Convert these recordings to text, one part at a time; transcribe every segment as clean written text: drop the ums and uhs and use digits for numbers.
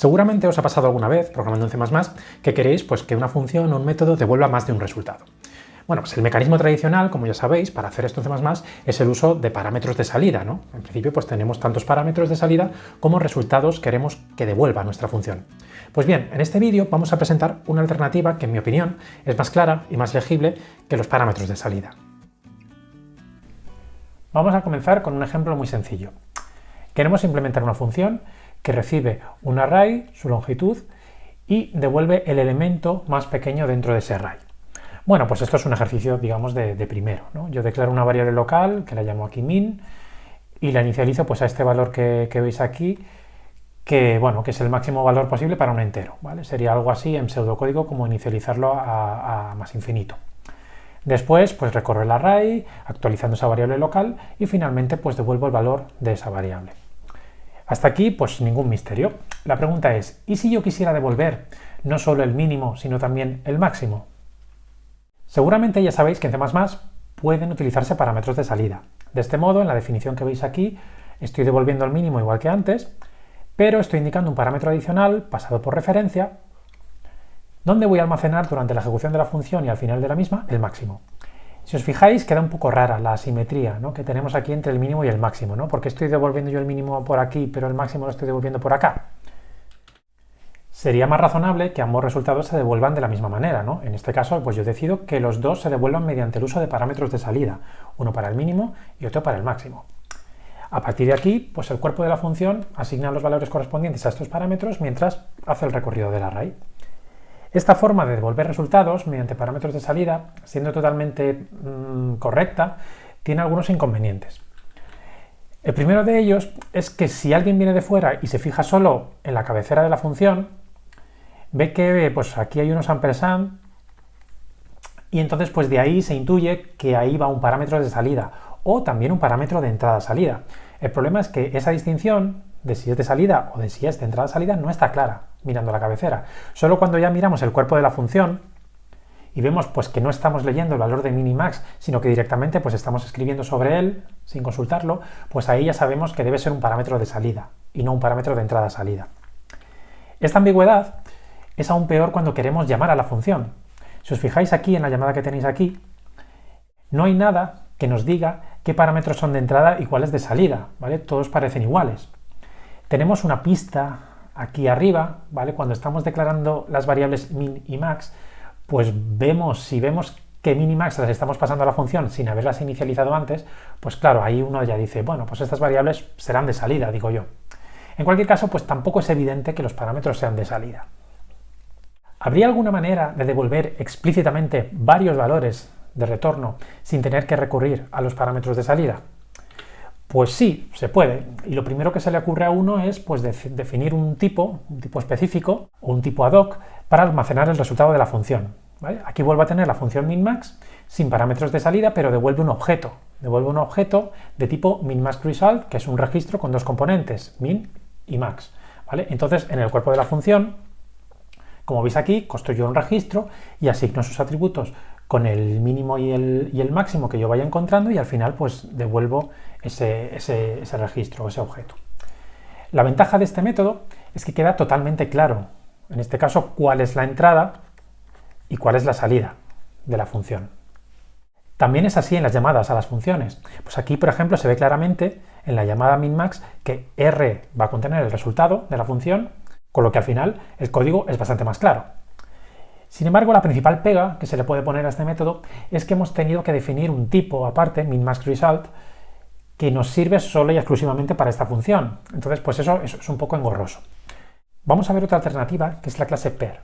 Seguramente os ha pasado alguna vez, programando en C++, que queréis que una función o un método devuelva más de un resultado. Bueno, pues el mecanismo tradicional, como ya sabéis, para hacer esto en C++ es el uso de parámetros de salida, ¿no? En principio, pues tenemos tantos parámetros de salida como resultados queremos que devuelva nuestra función. Pues bien, en este vídeo vamos a presentar una alternativa que, en mi opinión, es más clara y más legible que los parámetros de salida. Vamos a comenzar con un ejemplo muy sencillo. Queremos implementar una función que recibe un array, su longitud, y devuelve el elemento más pequeño dentro de ese array. Bueno, pues esto es un ejercicio, digamos, de primero, ¿no? Yo declaro una variable local, que la llamo aquí min, y la inicializo pues a este valor que veis aquí, que es el máximo valor posible para un entero, ¿vale? Sería algo así en pseudocódigo como inicializarlo a más infinito. Después, pues recorro el array, actualizando esa variable local, y finalmente pues devuelvo el valor de esa variable. Hasta aquí, pues ningún misterio. La pregunta es, ¿y si yo quisiera devolver no solo el mínimo, sino también el máximo? Seguramente ya sabéis que en C++ pueden utilizarse parámetros de salida. De este modo, en la definición que veis aquí, estoy devolviendo el mínimo igual que antes, pero estoy indicando un parámetro adicional, pasado por referencia, donde voy a almacenar durante la ejecución de la función y al final de la misma el máximo. Si os fijáis, queda un poco rara la asimetría, ¿no?, que tenemos aquí entre el mínimo y el máximo, ¿no? Porque estoy devolviendo yo el mínimo por aquí, pero el máximo lo estoy devolviendo por acá. Sería más razonable que ambos resultados se devuelvan de la misma manera, ¿no? En este caso, pues yo decido que los dos se devuelvan mediante el uso de parámetros de salida, uno para el mínimo y otro para el máximo. A partir de aquí, pues el cuerpo de la función asigna los valores correspondientes a estos parámetros mientras hace el recorrido del array. Esta forma de devolver resultados mediante parámetros de salida, siendo totalmente correcta, tiene algunos inconvenientes. El primero de ellos es que si alguien viene de fuera y se fija solo en la cabecera de la función, ve que pues aquí hay unos ampersand y entonces pues de ahí se intuye que ahí va un parámetro de salida o también un parámetro de entrada-salida. El problema es que esa distinción de si es de salida o de si es de entrada-salida no está clara mirando la cabecera. Solo cuando ya miramos el cuerpo de la función y vemos pues que no estamos leyendo el valor de min y max, sino que directamente pues estamos escribiendo sobre él sin consultarlo, pues ahí ya sabemos que debe ser un parámetro de salida y no un parámetro de entrada-salida. Esta ambigüedad es aún peor cuando queremos llamar a la función. Si os fijáis aquí en la llamada que tenéis aquí, no hay nada que nos diga qué parámetros son de entrada y cuáles de salida, ¿vale? Todos parecen iguales. Tenemos una pista aquí arriba, ¿vale? Cuando estamos declarando las variables min y max, pues si vemos que min y max las estamos pasando a la función sin haberlas inicializado antes, pues claro, ahí uno ya dice, bueno, pues estas variables serán de salida, digo yo. En cualquier caso, pues tampoco es evidente que los parámetros sean de salida. ¿Habría alguna manera de devolver explícitamente varios valores de retorno sin tener que recurrir a los parámetros de salida? Pues sí, se puede. Y lo primero que se le ocurre a uno es pues, definir un tipo específico o un tipo ad hoc para almacenar el resultado de la función, ¿vale? Aquí vuelvo a tener la función min-max sin parámetros de salida, pero devuelve un objeto. Devuelve un objeto de tipo min-max-result, que es un registro con dos componentes, min y max, ¿vale? Entonces, en el cuerpo de la función, como veis aquí, construyo un registro y asigno sus atributos con el mínimo y el máximo que yo vaya encontrando y al final pues devuelvo ese registro, ese objeto. La ventaja de este método es que queda totalmente claro, en este caso, cuál es la entrada y cuál es la salida de la función. También es así en las llamadas a las funciones. Pues aquí, por ejemplo, se ve claramente en la llamada min-max que R va a contener el resultado de la función, con lo que al final el código es bastante más claro. Sin embargo, la principal pega que se le puede poner a este método es que hemos tenido que definir un tipo aparte, min-max-result, que nos sirve solo y exclusivamente para esta función. Entonces, pues eso es un poco engorroso. Vamos a ver otra alternativa, que es la clase pair.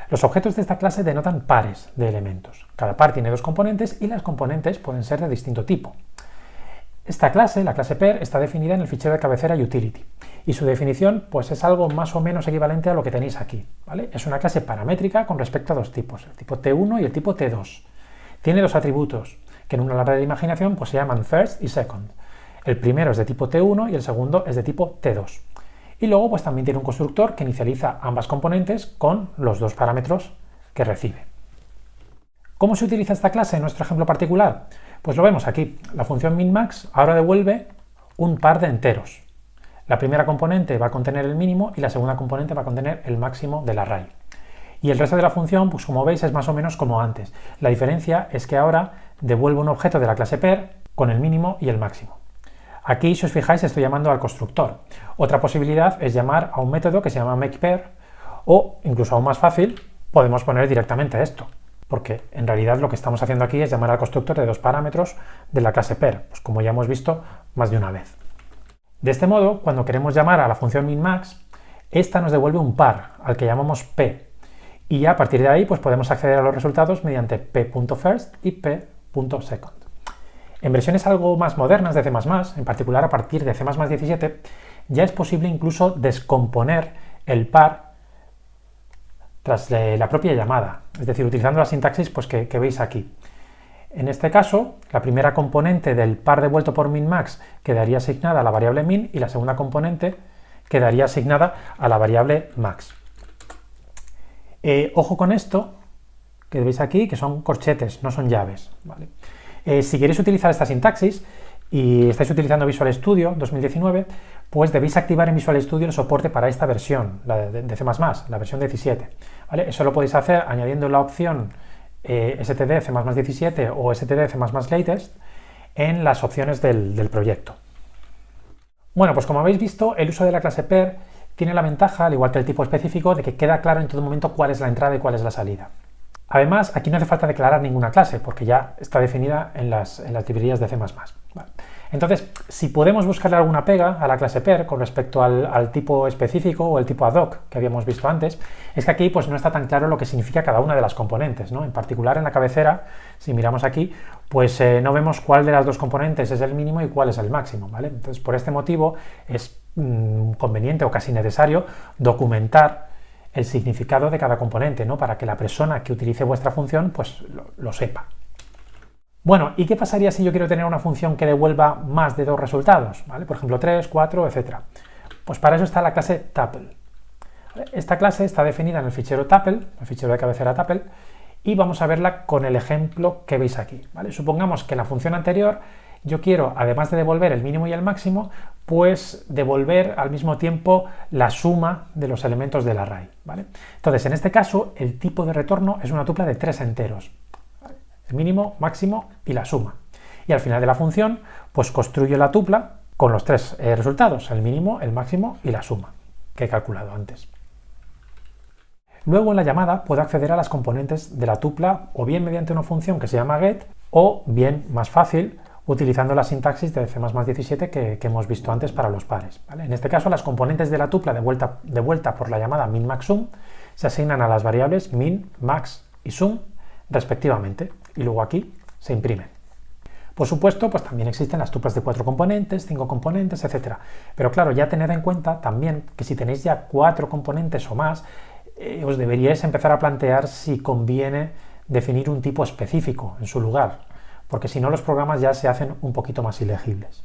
Los objetos de esta clase denotan pares de elementos. Cada par tiene dos componentes y las componentes pueden ser de distinto tipo. Esta clase, la clase pair, está definida en el fichero de cabecera utility y su definición pues es algo más o menos equivalente a lo que tenéis aquí, ¿vale? Es una clase paramétrica con respecto a dos tipos, el tipo T1 y el tipo T2. Tiene dos atributos que en una larga de imaginación pues se llaman first y second. El primero es de tipo T1 y el segundo es de tipo T2. Y luego pues también tiene un constructor que inicializa ambas componentes con los dos parámetros que recibe. ¿Cómo se utiliza esta clase en nuestro ejemplo particular? Pues lo vemos aquí. La función min-max ahora devuelve un par de enteros. La primera componente va a contener el mínimo y la segunda componente va a contener el máximo del array. Y el resto de la función, pues como veis, es más o menos como antes. La diferencia es que ahora devuelvo un objeto de la clase pair con el mínimo y el máximo. Aquí, si os fijáis, estoy llamando al constructor. Otra posibilidad es llamar a un método que se llama makePair, o, incluso aún más fácil, podemos poner directamente esto, porque en realidad lo que estamos haciendo aquí es llamar al constructor de dos parámetros de la clase pair, pues como ya hemos visto más de una vez. De este modo, cuando queremos llamar a la función minmax, esta nos devuelve un par, al que llamamos p, y ya a partir de ahí pues podemos acceder a los resultados mediante p.first y p.second. En versiones algo más modernas de C++, en particular a partir de C++17, ya es posible incluso descomponer el par tras la propia llamada, es decir, utilizando la sintaxis pues, que veis aquí. En este caso, la primera componente del par devuelto por minmax quedaría asignada a la variable min y la segunda componente quedaría asignada a la variable max. Ojo con esto, que veis aquí, que son corchetes, no son llaves, ¿vale? Si queréis utilizar esta sintaxis y estáis utilizando Visual Studio 2019, pues debéis activar en Visual Studio el soporte para esta versión, la de C++, la versión 17. ¿Vale? Eso lo podéis hacer añadiendo la opción std C++17 o std C++latest en las opciones del proyecto. Bueno, pues como habéis visto, el uso de la clase pair tiene la ventaja, al igual que el tipo específico, de que queda claro en todo momento cuál es la entrada y cuál es la salida. Además, aquí no hace falta declarar ninguna clase, porque ya está definida en las librerías de C++. Vale. Entonces, si podemos buscarle alguna pega a la clase pair con respecto al tipo específico o el tipo ad hoc que habíamos visto antes, es que aquí pues, no está tan claro lo que significa cada una de las componentes, ¿no? En particular en la cabecera, si miramos aquí, pues no vemos cuál de las dos componentes es el mínimo y cuál es el máximo, ¿vale? Entonces, por este motivo es conveniente o casi necesario documentar el significado de cada componente, ¿no? Para que la persona que utilice vuestra función pues lo sepa. Bueno, ¿y qué pasaría si yo quiero tener una función que devuelva más de dos resultados? ¿Vale? Por ejemplo, 3, 4, etc. Pues para eso está la clase tuple. Esta clase está definida en el fichero tuple, el fichero de cabecera tuple, y vamos a verla con el ejemplo que veis aquí. ¿Vale? Supongamos que en la función anterior yo quiero, además de devolver el mínimo y el máximo, pues devolver al mismo tiempo la suma de los elementos del array, ¿vale? Entonces, en este caso, el tipo de retorno es una tupla de tres enteros, ¿vale? El mínimo, máximo y la suma. Y al final de la función, pues construyo la tupla con los tres resultados, el mínimo, el máximo y la suma, que he calculado antes. Luego, en la llamada, puedo acceder a las componentes de la tupla o bien mediante una función que se llama get o bien, más fácil, utilizando la sintaxis de C++17 que hemos visto antes para los pares, ¿vale? En este caso, las componentes de la tupla devuelta por la llamada min-max-sum se asignan a las variables min, max y sum respectivamente, y luego aquí se imprimen. Por supuesto, pues también existen las tuplas de 4 componentes, 5 componentes, etc. Pero claro, ya tened en cuenta también que si tenéis ya 4 componentes o más, os deberíais empezar a plantear si conviene definir un tipo específico en su lugar, porque si no los programas ya se hacen un poquito más ilegibles.